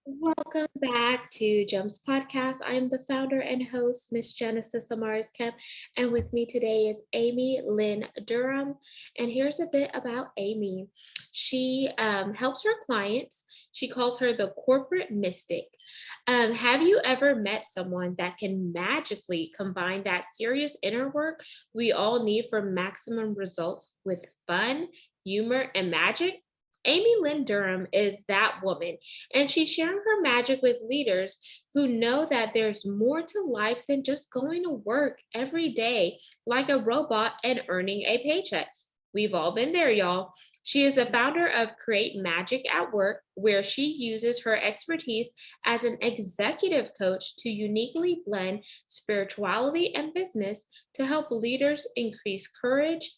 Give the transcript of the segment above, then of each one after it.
Welcome back to Gems Podcast. I'm the founder and host, Miss Genesis Amaris Kemp, and with me today is Amy Lynn Durham. And here's a bit about Amy. She helps her clients. She calls her the corporate mystic. Have you ever met someone that can magically combine that serious inner work we all need for maximum results with fun, humor, and magic? Amy Lynn Durham is that woman, and she's sharing her magic with leaders who know that there's more to life than just going to work every day like a robot and earning a paycheck. We've all been there, y'all. She is the founder of Create Magic at Work, where she uses her expertise as an executive coach to uniquely blend spirituality and business to help leaders increase courage,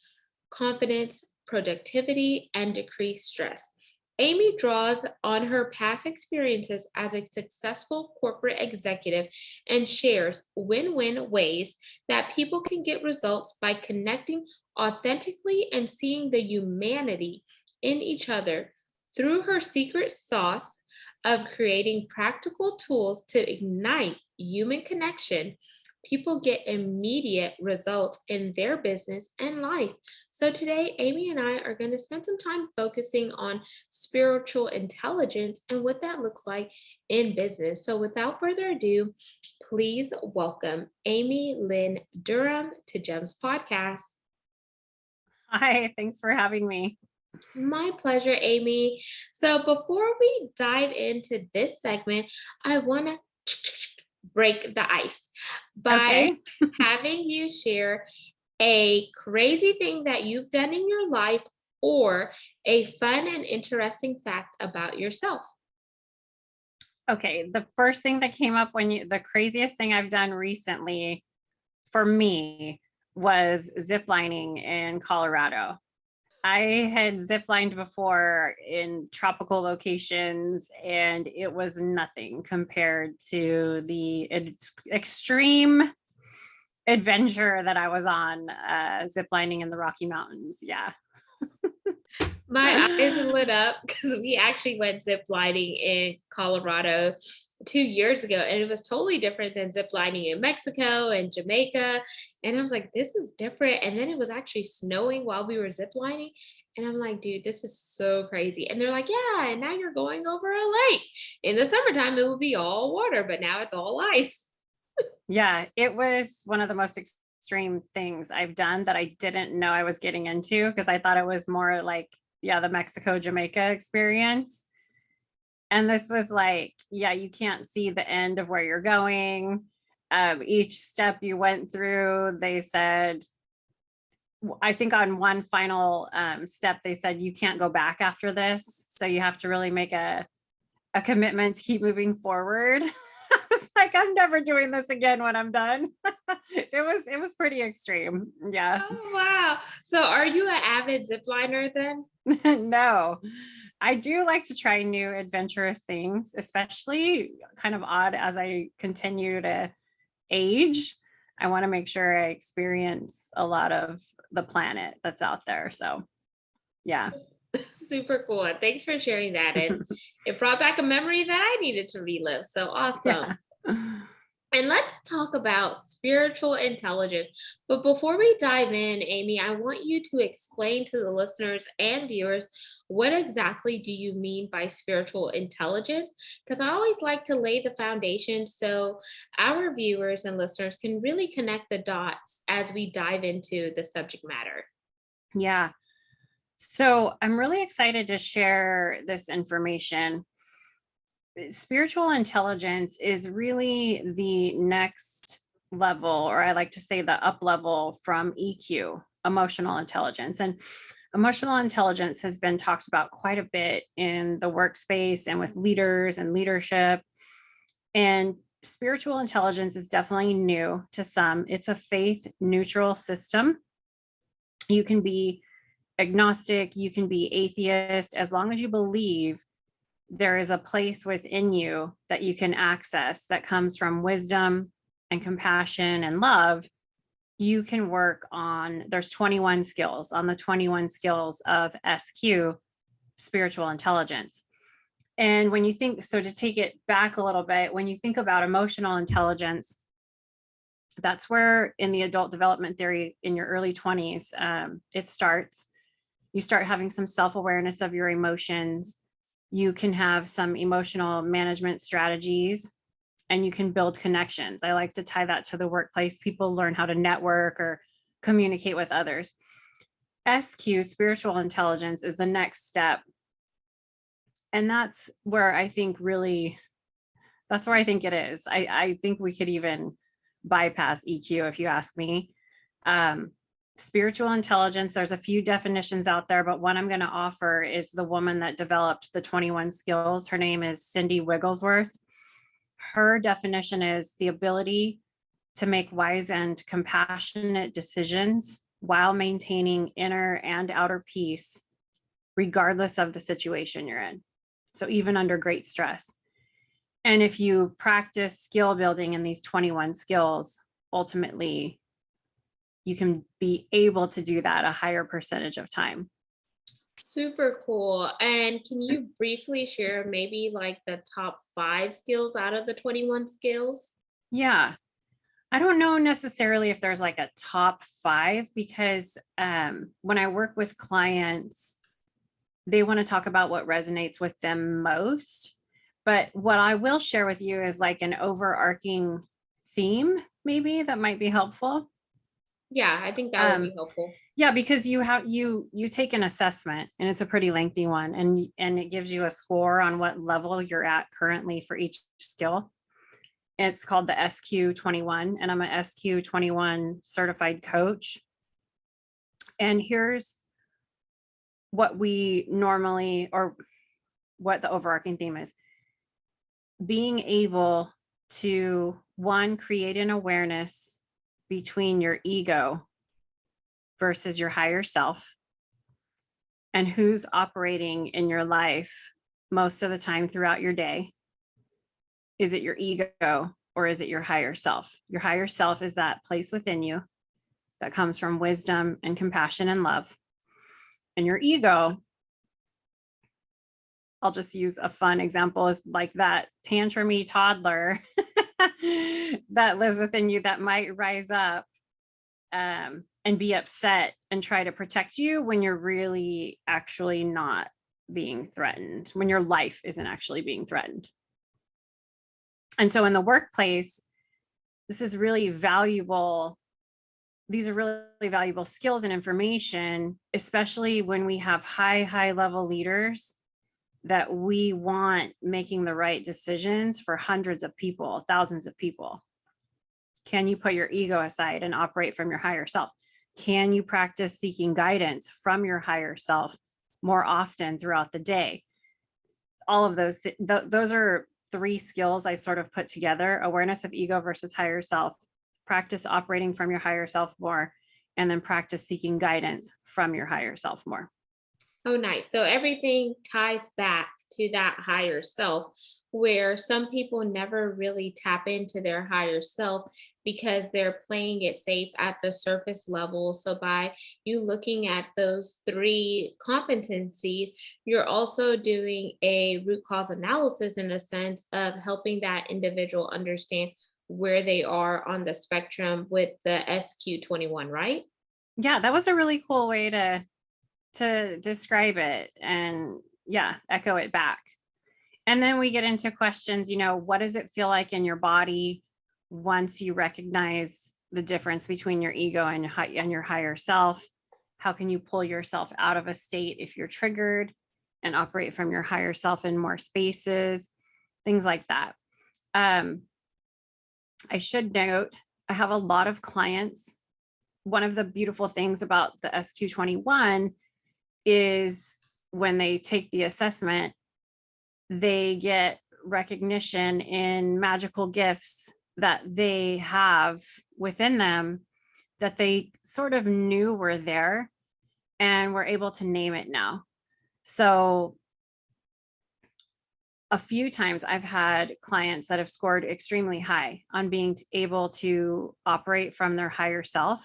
confidence, productivity, and decrease stress. Amy draws on her past experiences as a successful corporate executive and shares win win ways that people can get results by connecting authentically and seeing the humanity in each other. Through her secret sauce of creating practical tools to ignite human connection, people get immediate results in their business and life. So, today, Amy and I are going to spend some time focusing on spiritual intelligence and what that looks like in business. So, without further ado, please welcome Amy Lynn Durham to Gems Podcast. Hi, thanks for having me. My pleasure, Amy. So, before we dive into this segment, I want to break the ice by Okay. having you share a crazy thing that you've done in your life or a fun and interesting fact about yourself. Okay. The first thing that came up the craziest thing I've done recently for me was ziplining in Colorado. I had ziplined before in tropical locations, and it was nothing compared to the extreme adventure that I was on ziplining in the Rocky Mountains. Yeah. My eyes lit up because we actually went ziplining in Colorado 2 years ago, and it was totally different than ziplining in Mexico and Jamaica. And I was like, this is different. And then it was actually snowing while we were ziplining. And I'm like, dude, this is so crazy. And they're like, yeah, and now you're going over a lake. In the summertime, it would be all water, but now it's all ice. Yeah, it was one of the most extreme things I've done that I didn't know I was getting into because I thought it was more like, the Mexico, Jamaica experience. And this was like, you can't see the end of where you're going. Each step you went through, they said, I think on one final step, they said, you can't go back after this. So you have to really make a commitment to keep moving forward. I was like, I'm never doing this again when I'm done. It was pretty extreme. Yeah. Oh, wow. So are you an avid zipliner then? No, I do like to try new adventurous things, especially kind of odd as I continue to age. I want to make sure I experience a lot of the planet that's out there. So, yeah. Super cool. And thanks for sharing that. And it brought back a memory that I needed to relive. So awesome. Yeah. And let's talk about spiritual intelligence. But before we dive in, Amy, I want you to explain to the listeners and viewers what exactly do you mean by spiritual intelligence? Because I always like to lay the foundation so our viewers and listeners can really connect the dots as we dive into the subject matter. Yeah. So I'm really excited to share this information. Spiritual intelligence is really the next level, or I like to say the up level from EQ, emotional intelligence. And emotional intelligence has been talked about quite a bit in the workspace and with leaders and leadership. And spiritual intelligence is definitely new to some. It's a faith neutral system. You can be agnostic, you can be atheist, as long as you believe there is a place within you that you can access that comes from wisdom and compassion and love. You can work on, there's 21 skills on the 21 skills of SQ, spiritual intelligence. And when you think, so to take it back a little bit, when you think about emotional intelligence, that's where in the adult development theory in your early 20s, it starts. You start having some self-awareness of your emotions. You can have some emotional management strategies, and you can build connections. I like to tie that to the workplace. People learn how to network or communicate with others. SQ, spiritual intelligence, is the next step. And that's where I think it is. I think we could even bypass EQ if you ask me. Spiritual intelligence, there's a few definitions out there, but one I'm going to offer is the woman that developed the 21 skills. Her name is Cindy Wigglesworth. Her definition is the ability to make wise and compassionate decisions while maintaining inner and outer peace, regardless of the situation you're in. So even under great stress. And if you practice skill building in these 21 skills, ultimately, you can be able to do that a higher percentage of time. Super cool. And can you briefly share maybe like the top 5 skills out of the 21 skills? Yeah. I don't know necessarily if there's like a top 5, because when I work with clients, they want to talk about what resonates with them most. But what I will share with you is like an overarching theme, maybe, that might be helpful. Yeah, I think that would be helpful. Yeah, because you take an assessment, and it's a pretty lengthy one, and it gives you a score on what level you're at currently for each skill. It's called the SQ21, and I'm a SQ21 certified coach. And here's what we normally, or what the overarching theme is: being able to, one, create an awareness between your ego versus your higher self, and who's operating in your life most of the time throughout your day. Is it your ego, or is it your higher self? Your higher self is that place within you that comes from wisdom and compassion and love. And your ego, I'll just use a fun example, is like that tantrumy toddler that lives within you that might rise up and be upset and try to protect you when you're really actually not being threatened, when your life isn't actually being threatened. And so in the workplace, this is really valuable. These are really valuable skills and information, especially when we have high level leaders that we want making the right decisions for hundreds of people, thousands of people. Can you put your ego aside and operate from your higher self? Can you practice seeking guidance from your higher self more often throughout the day? All of those are 3 skills I sort of put together: awareness of ego versus higher self, practice operating from your higher self more, and then practice seeking guidance from your higher self more. Oh, nice. So everything ties back to that higher self, where some people never really tap into their higher self because they're playing it safe at the surface level. So by you looking at those 3 competencies, you're also doing a root cause analysis in a sense of helping that individual understand where they are on the spectrum with the SQ21, right? Yeah, that was a really cool way to describe it, and yeah, echo it back. And then we get into questions, what does it feel like in your body once you recognize the difference between your ego and your higher self? How can you pull yourself out of a state if you're triggered and operate from your higher self in more spaces? Things like that. I should note, I have a lot of clients. One of the beautiful things about the SQ21 is when they take the assessment, they get recognition in magical gifts that they have within them that they sort of knew were there, and were able to name it now. So a few times I've had clients that have scored extremely high on being able to operate from their higher self.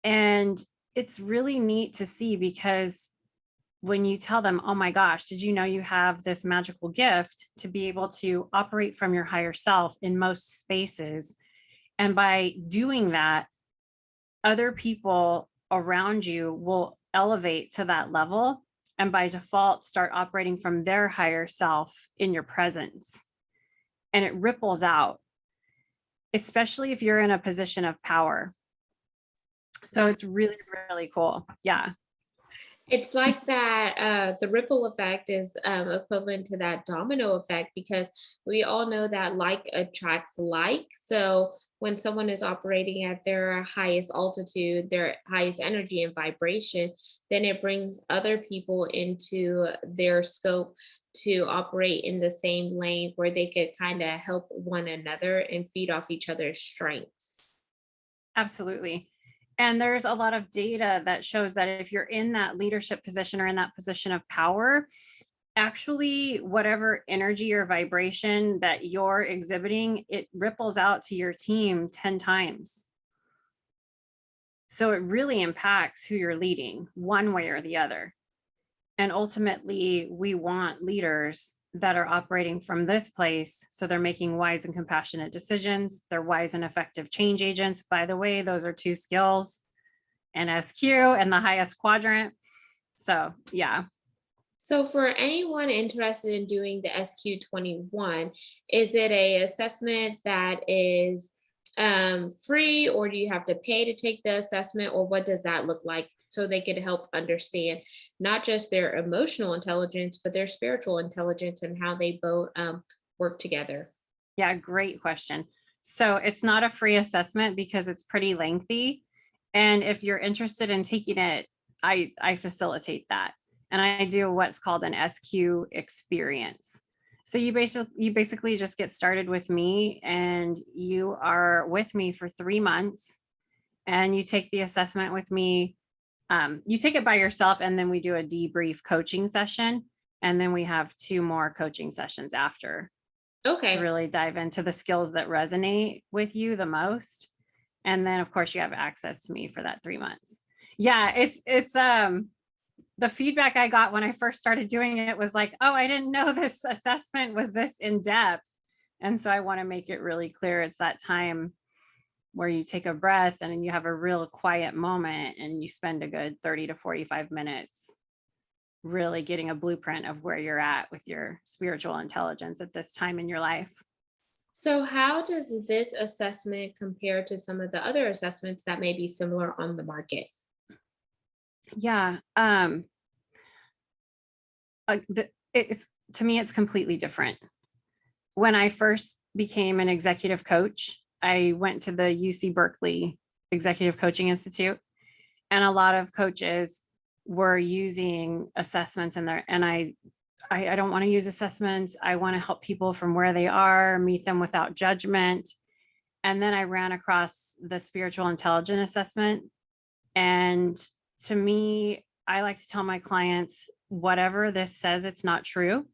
And it's really neat to see, because when you tell them, oh my gosh, did you know you have this magical gift to be able to operate from your higher self in most spaces? And by doing that, other people around you will elevate to that level and by default start operating from their higher self in your presence. And it ripples out, especially if you're in a position of power. So it's really, really cool. Yeah. It's like that, the ripple effect is equivalent to that domino effect, because we all know that like attracts like. So when someone is operating at their highest altitude, their highest energy and vibration, then it brings other people into their scope to operate in the same lane where they could kind of help one another and feed off each other's strengths. Absolutely. And there's a lot of data that shows that if you're in that leadership position or in that position of power, actually, whatever energy or vibration that you're exhibiting, it ripples out to your team 10 times. So it really impacts who you're leading one way or the other. And ultimately, we want leaders that are operating from this place. So they're making wise and compassionate decisions. They're wise and effective change agents. By the way, those are 2 skills, and SQ and the highest quadrant. So yeah. So for anyone interested in doing the SQ21, is it a assessment that is free, or do you have to pay to take the assessment, or what does that look like, so they could help understand not just their emotional intelligence, but their spiritual intelligence and how they both work together? Yeah, great question. So it's not a free assessment because it's pretty lengthy. And if you're interested in taking it, I facilitate that. And I do what's called an SQ experience. So you basically just get started with me, and you are with me for 3 months, and you take the assessment with me. You take it by yourself, and then we do a debrief coaching session. And then we have 2 more coaching sessions after to Okay. really dive into the skills that resonate with you the most. And then of course you have access to me for that 3 months. Yeah, it's the feedback I got when I first started doing it was like, oh, I didn't know this assessment was this in depth. And so I want to make it really clear. It's that time where you take a breath and you have a real quiet moment and you spend a good 30 to 45 minutes really getting a blueprint of where you're at with your spiritual intelligence at this time in your life. So how does this assessment compare to some of the other assessments that may be similar on the market? Yeah. It's, to me, it's completely different. When I first became an executive coach, I went to the UC Berkeley Executive Coaching Institute, and a lot of coaches were using assessments in there. And I don't want to use assessments. I want to help people from where they are, meet them without judgment. And then I ran across the spiritual intelligence assessment. And to me, I like to tell my clients, whatever this says, it's not true.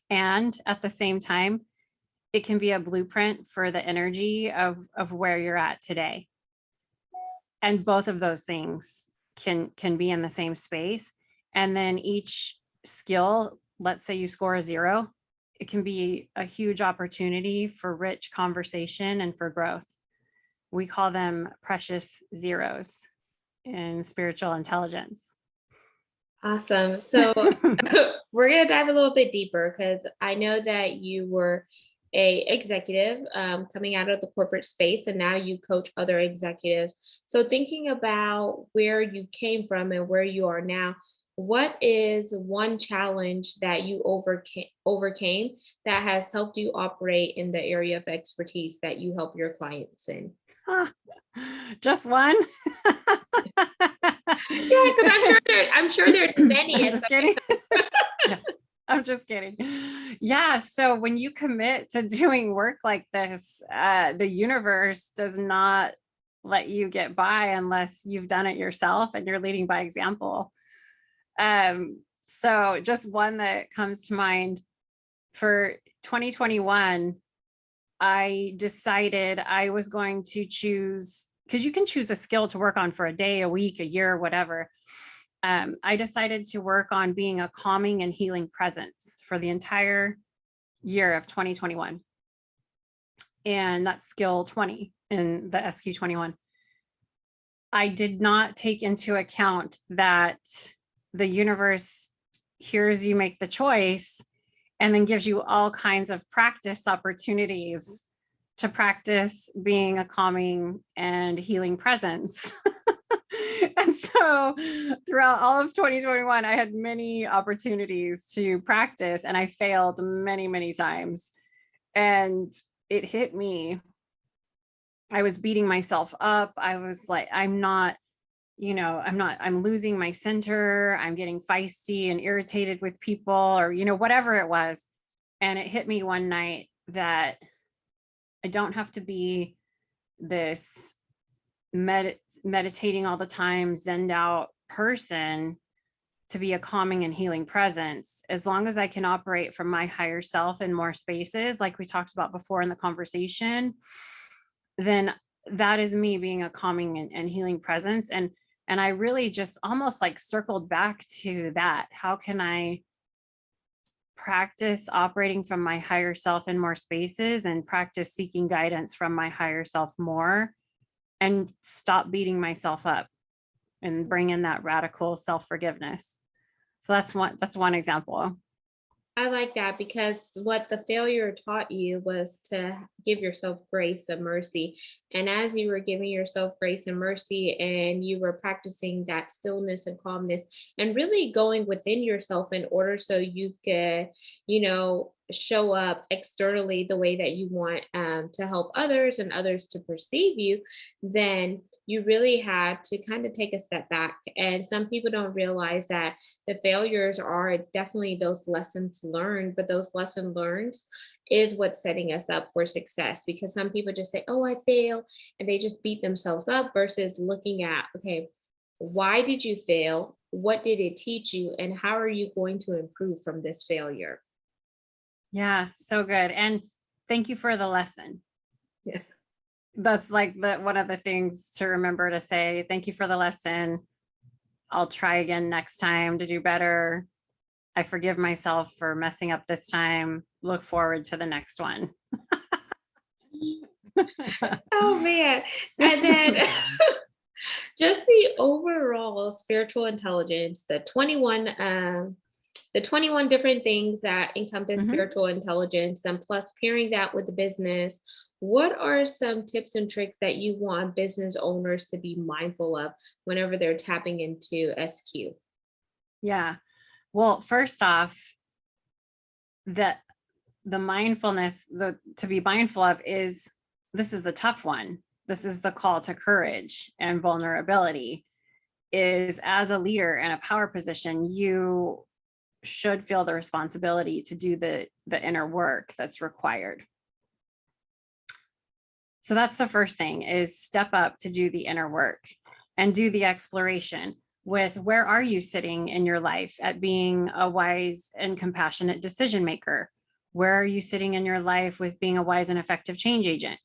And at the same time, it can be a blueprint for the energy of where you're at today. And both of those things can be in the same space. And then each skill, let's say you score a 0, it can be a huge opportunity for rich conversation and for growth. We call them precious zeros in spiritual intelligence. Awesome. So we're going to dive a little bit deeper, because I know that you were a executive coming out of the corporate space, and now you coach other executives. So thinking about where you came from and where you are now, what is one challenge that you overcame that has helped you operate in the area of expertise that you help your clients in? Just one? Yeah, because I'm sure there's many. I'm just kidding. Yeah, I'm just kidding. Yeah. So when you commit to doing work like this, the universe does not let you get by unless you've done it yourself and you're leading by example. So just one that comes to mind for 2021, I decided I was going to choose, because you can choose a skill to work on for a day, a week, a year, whatever. I decided to work on being a calming and healing presence for the entire year of 2021. And that's skill 20 in the SQ21. I did not take into account that the universe hears you make the choice and then gives you all kinds of practice opportunities to practice being a calming and healing presence. And so throughout all of 2021, I had many opportunities to practice, and I failed many, many times. And it hit me. I was beating myself up. I was like, I'm losing my center. I'm getting feisty and irritated with people, or, whatever it was. And it hit me one night that I don't have to be this meditating all the time, zenned out person to be a calming and healing presence. As long as I can operate from my higher self in more spaces, like we talked about before in the conversation, then that is me being a calming and healing presence. And I really just almost like circled back to that. How can I practice operating from my higher self in more spaces and practice seeking guidance from my higher self more, and stop beating myself up and bring in that radical self-forgiveness? So that's one example. I like that, because what the failure taught you was to give yourself grace and mercy. And as you were giving yourself grace and mercy, and you were practicing that stillness and calmness, and really going within yourself in order so you could, show up externally the way that you want, to help others and others to perceive you, then you really had to kind of take a step back. And some people don't realize that the failures are definitely those lessons learned, but those lessons learned is what's setting us up for success. Because some people just say, oh, I fail, and they just beat themselves up, versus looking at, okay, why did you fail? What did it teach you? And how are you going to improve from this failure? Yeah, so good. And thank you for the lesson. Yeah. That's like one of the things to remember to say. Thank you for the lesson. I'll try again next time to do better. I forgive myself for messing up this time. Look forward to the next one. Oh man. And then just the overall spiritual intelligence, the 21 different things that encompass spiritual intelligence, and plus pairing that with the business, what are some tips and tricks that you want business owners to be mindful of whenever they're tapping into SQ? Yeah. Well, first off, the mindfulness to be mindful of is, this is the tough one. This is the call to courage and vulnerability. Is, as a leader in a power position, you should feel the responsibility to do the inner work that's required. So that's the first thing, is step up to do the inner work and do the exploration with, where are you sitting in your life at being a wise and compassionate decision maker? Where are you sitting in your life with being a wise and effective change agent?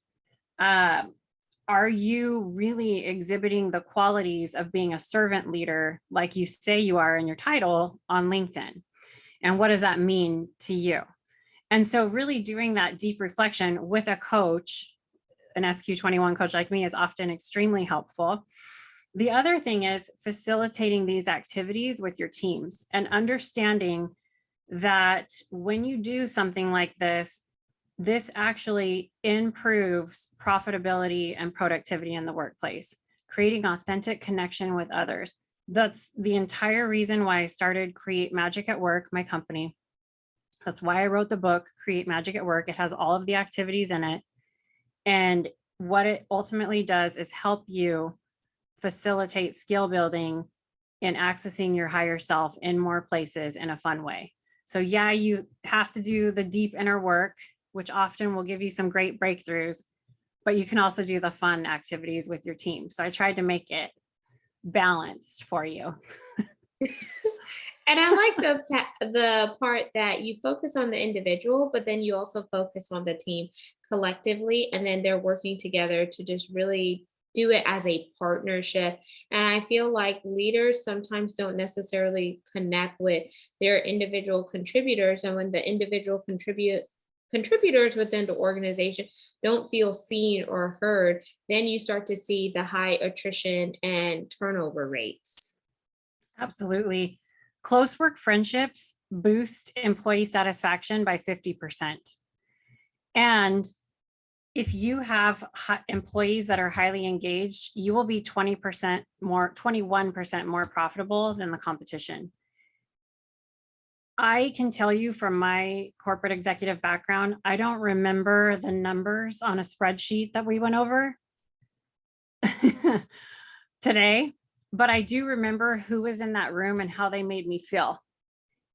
Are you really exhibiting the qualities of being a servant leader like you say you are in your title on LinkedIn? And what does that mean to you? And so really doing that deep reflection with a coach, an SQ21 coach like me, is often extremely helpful. The other thing is facilitating these activities with your teams and understanding that when you do something like this actually improves profitability and productivity in the workplace, creating authentic connection with others. That's the entire reason why I started Create Magic at Work, my company. That's why I wrote the book, Create Magic at Work. It has all of the activities in it. And what it ultimately does is help you facilitate skill building and accessing your higher self in more places in a fun way. So yeah, you have to do the deep inner work, which often will give you some great breakthroughs, but you can also do the fun activities with your team. So I tried to make it balanced for you. And I like the part that you focus on the individual, but then you also focus on the team collectively, and then they're working together to just really do it as a partnership. And I feel like leaders sometimes don't necessarily connect with their individual contributors. And when the individual contributors within the organization don't feel seen or heard, then you start to see the high attrition and turnover rates. Absolutely. Close work friendships boost employee satisfaction by 50%. And if you have employees that are highly engaged, you will be 20% more, 21% more profitable than the competition. I can tell you from my corporate executive background, I don't remember the numbers on a spreadsheet that we went over today, but I do remember who was in that room and how they made me feel.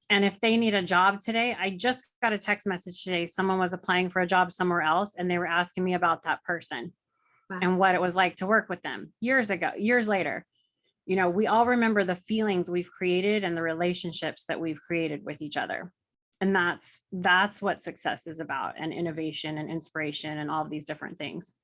And if they need a job today, I just got a text message today. Someone was applying for a job somewhere else, and they were asking me about that person Wow. and what it was like to work with them years ago, years later. We all remember the feelings we've created and the relationships that we've created with each other. And that's what success is about, and innovation and inspiration and all of these different things.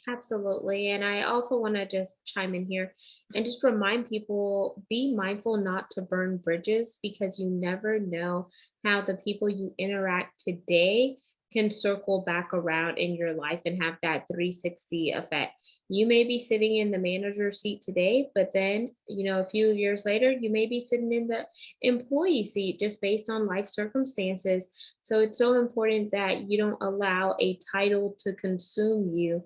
Absolutely. And I also want to just chime in here and just remind people, be mindful not to burn bridges, because you never know how the people you interact today can circle back around in your life and have that 360 effect. You may be sitting in the manager's seat today, but then, a few years later, you may be sitting in the employee seat just based on life circumstances. So it's so important that you don't allow a title to consume you,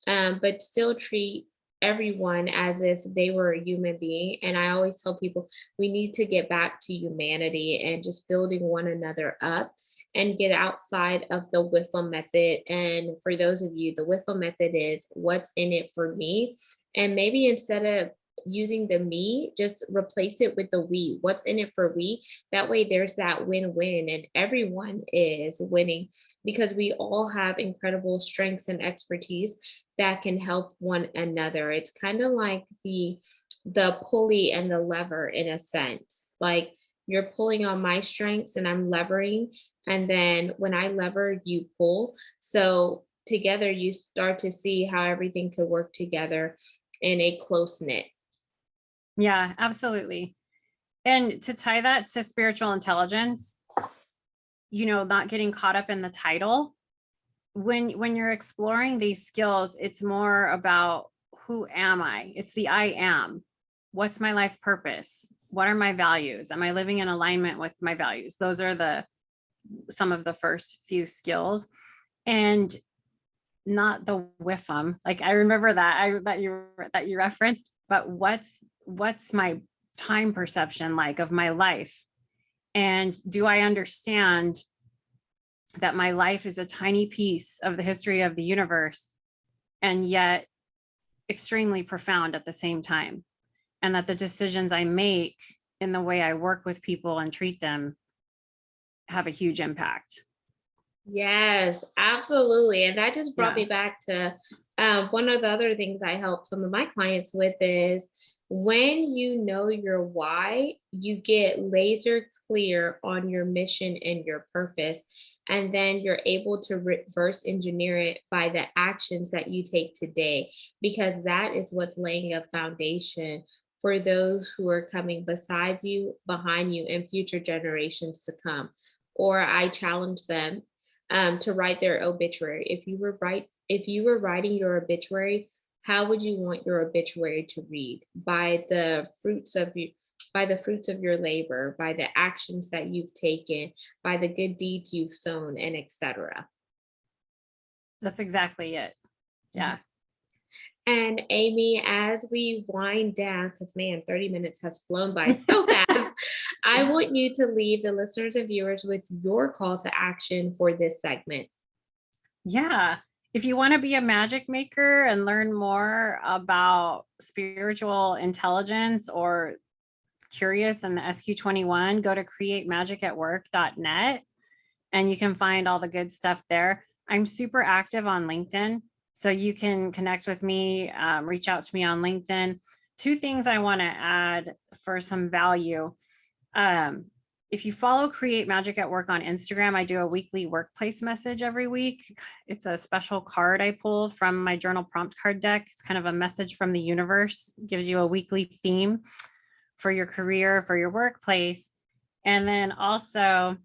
but still treat everyone as if they were a human being. And I always tell people we need to get back to humanity and just building one another up and get outside of the WIFM method. And for those of you, the WIFM method is what's in it for me. And maybe instead of using the me, just replace it with the we. What's in it for we? That way there's that win-win and everyone is winning, because we all have incredible strengths and expertise that can help one another. It's kind of like the pulley and the lever in a sense. Like you're pulling on my strengths and I'm levering, and then when I lever, you pull. So together you start to see how everything could work together in a close knit. Yeah, absolutely. And to tie that to spiritual intelligence, not getting caught up in the title. When you're exploring these skills, it's more about who am I? It's the I am. What's my life purpose? What are my values? Am I living in alignment with my values? Those are some of the first few skills, and not the WIFM. Like I remember that you referenced, but what's my time perception like of my life? And do I understand that my life is a tiny piece of the history of the universe, and yet extremely profound at the same time? And that the decisions I make in the way I work with people and treat them have a huge impact. Yes, absolutely. And that just brought Yeah. me back to one of the other things I help some of my clients with is when you know your why, you get laser clear on your mission and your purpose. And then you're able to reverse engineer it by the actions that you take today, because that is what's laying a foundation for those who are coming besides you, behind you, and future generations to come. Or I challenge them to write their obituary. If you were writing your obituary, how would you want your obituary to read? By the fruits of your labor, by the actions that you've taken, by the good deeds you've sown, and etc. That's exactly it. Yeah. And Amy, as we wind down, because man, 30 minutes has flown by so fast, I want you to leave the listeners and viewers with your call to action for this segment. Yeah. If you want to be a magic maker and learn more about spiritual intelligence or curious in the SQ21, go to createmagicatwork.net and you can find all the good stuff there. I'm super active on LinkedIn, so you can connect with me, reach out to me on LinkedIn. Two things I want to add for some value. if you follow Create Magic at Work on Instagram, I do a weekly workplace message every week. It's a special card I pull from my journal prompt card deck. It's kind of a message from the universe. It gives you a weekly theme for your career, for your workplace. And then also,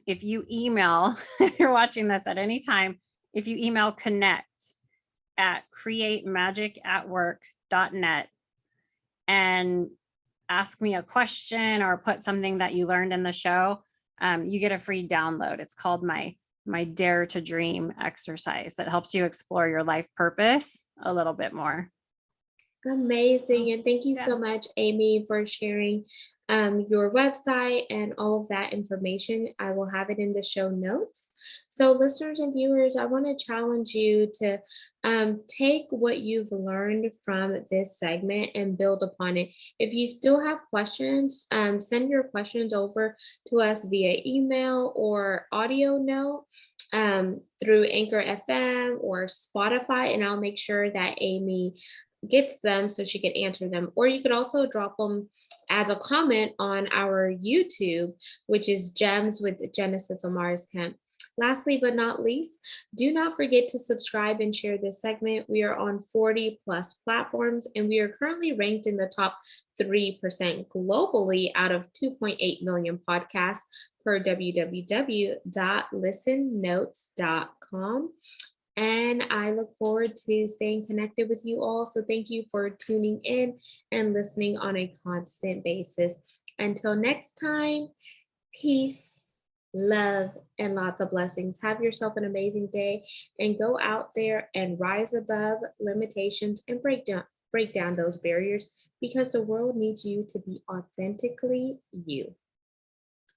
if you email, if you're watching this at any time, if you email connect@createmagicatwork.net and ask me a question or put something that you learned in the show, you get a free download. It's called my Dare to Dream exercise that helps you explore your life purpose a little bit more. Amazing. And thank you Yeah. so much, Amy, for sharing your website and all of that information. I will have it in the show notes. So, listeners and viewers, I want to challenge you to take what you've learned from this segment and build upon it. If you still have questions, send your questions over to us via email or audio note through Anchor FM or Spotify, and I'll make sure that Amy gets them so she can answer them. Or you could also drop them as a comment on our YouTube, which is Gems with Genesis Amaris Kemp. Lastly, but not least, do not forget to subscribe and share this segment. We are on 40 plus platforms, and we are currently ranked in the top 3% globally out of 2.8 million podcasts per www.listennotes.com. And I look forward to staying connected with you all. So thank you for tuning in and listening on a constant basis. Until next time, peace, love, and lots of blessings. Have yourself an amazing day and go out there and rise above limitations and break down those barriers, because the world needs you to be authentically you.